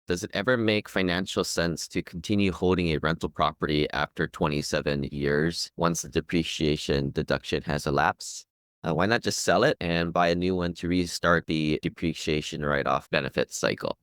Does it ever make financial sense to continue holding a rental property after 27 years once the depreciation deduction has elapsed? Why not just sell it and buy a new one to restart the depreciation write-off benefit cycle?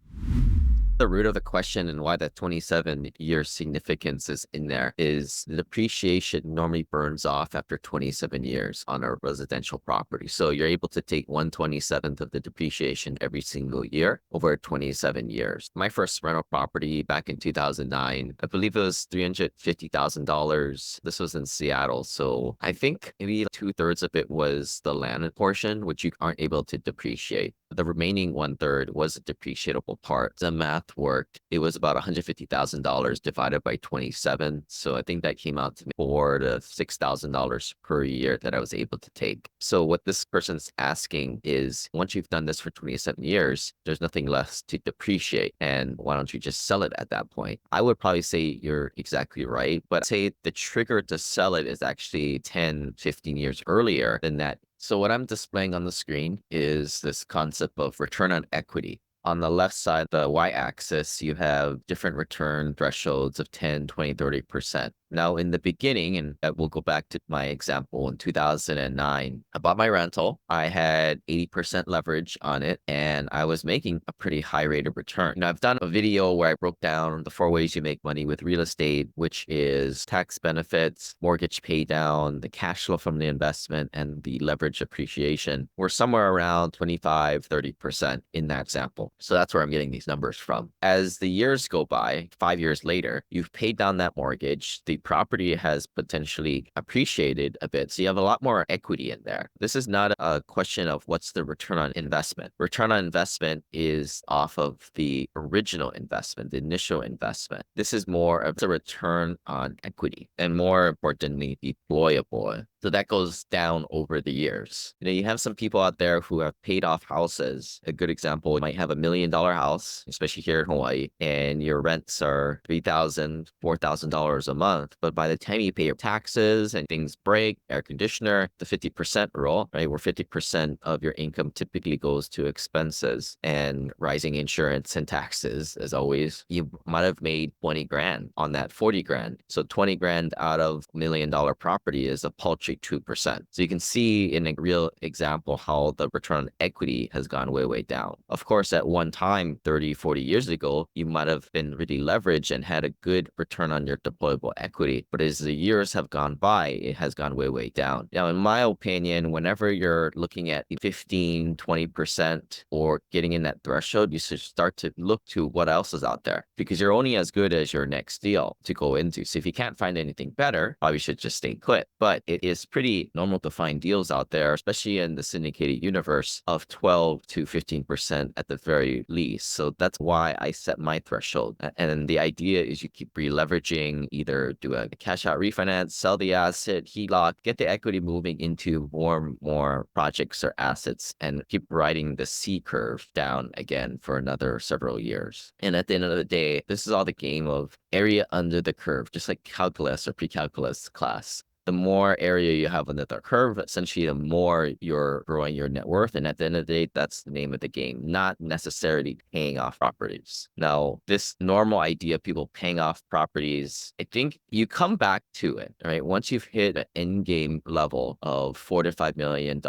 The root of the question and why that 27-year significance is in there is the depreciation normally burns off after 27 years on a residential property. So you're able to take 1/27th of the depreciation every single year over 27 years. My first rental property back in 2009, I believe it was $350,000. This was in Seattle. So I think maybe two-thirds of it was the land portion, which you aren't able to depreciate. The remaining one-third was the depreciable part. The math worked. It was about $150,000 divided by 27. So I think that came out to $4,000 to $6,000 per year that I was able to take. So what this person's asking is, once you've done this for 27 years, there's nothing left to depreciate. And why don't you just sell it at that point? I would probably say you're exactly right. But say the trigger to sell it is actually 10, 15 years earlier than that. So what I'm displaying on the screen is this concept of return on equity. On the left side, the y-axis, you have different return thresholds of 10, 20, 30%. Now, in the beginning, and we'll go back to my example in 2009, I bought my rental. I had 80% leverage on it, and I was making a pretty high rate of return. Now, I've done a video where I broke down the 4 ways you make money with real estate, which is tax benefits, mortgage pay down, the cash flow from the investment, and the leverage appreciation. We're somewhere around 25, 30% in that example. So that's where I'm getting these numbers from. As the years go by, 5 years later, you've paid down that mortgage. The property has potentially appreciated a bit. So you have a lot more equity in there. This is not a question of what's the return on investment. Return on investment is off of the original investment, the initial investment. This is more of the return on equity and more importantly, deployable. So that goes down over the years. You have some people out there who have paid off houses. A good example, you might have $1 million house, especially here in Hawaii, and your rents are $3,000, $4,000 a month. But by the time you pay your taxes and things break, air conditioner, the 50% rule, right, where 50% of your income typically goes to expenses and rising insurance and taxes, as always, you might have made 20 grand on that 40 grand. So 20 grand out of $1 million property is a paltry 2%. So you can see in a real example how the return on equity has gone way, way down. Of course, at one time, 30, 40 years ago, you might have been really leveraged and had a good return on your deployable equity. But as the years have gone by, it has gone way, way down. Now, in my opinion, whenever you're looking at 15, 20% or getting in that threshold, you should start to look to what else is out there because you're only as good as your next deal to go into. So if you can't find anything better, probably should just stay put. But it is pretty normal to find deals out there, especially in the syndicated universe of 12 to 15% at the very least. So that's why I set my threshold. And the idea is you keep re-leveraging, either do a cash out refinance, sell the asset, HELOC, get the equity moving into more projects or assets and keep riding the C curve down again for another several years. And at the end of the day, this is all the game of area under the curve, just like calculus or pre-calculus class. The more area you have under the curve, essentially, the more you're growing your net worth. And at the end of the day, that's the name of the game, not necessarily paying off properties. Now, this normal idea of people paying off properties, I think you come back to it, right? Once you've hit an end game level of $4 to $5 million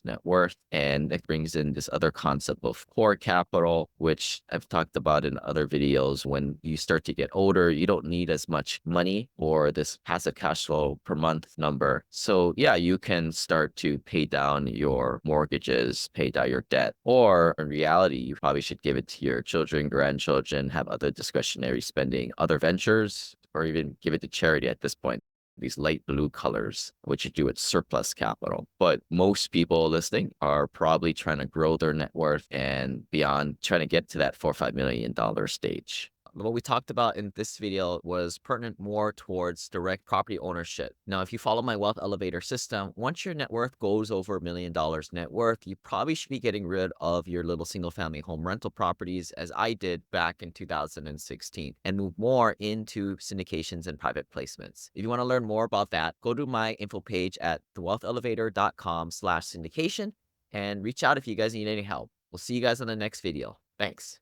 net worth, and it brings in this other concept of core capital, which I've talked about in other videos. When you start to get older, you don't need as much money for this passive cash flow per month number. So yeah, you can start to pay down your mortgages, pay down your debt, or in reality, you probably should give it to your children, grandchildren, have other discretionary spending, other ventures, or even give it to charity at this point. These light blue colors, which you do with surplus capital. But most people listening are probably trying to grow their net worth and beyond, trying to get to that $4 or $5 million stage. What we talked about in this video was pertinent more towards direct property ownership. Now, if you follow my wealth elevator system, once your net worth goes over $1 million net worth, you probably should be getting rid of your little single family home rental properties, as I did back in 2016, and move more into syndications and private placements. If you want to learn more about that, go to my info page at thewealthelevator.com/syndication and reach out if you guys need any help. We'll see you guys on the next video. Thanks.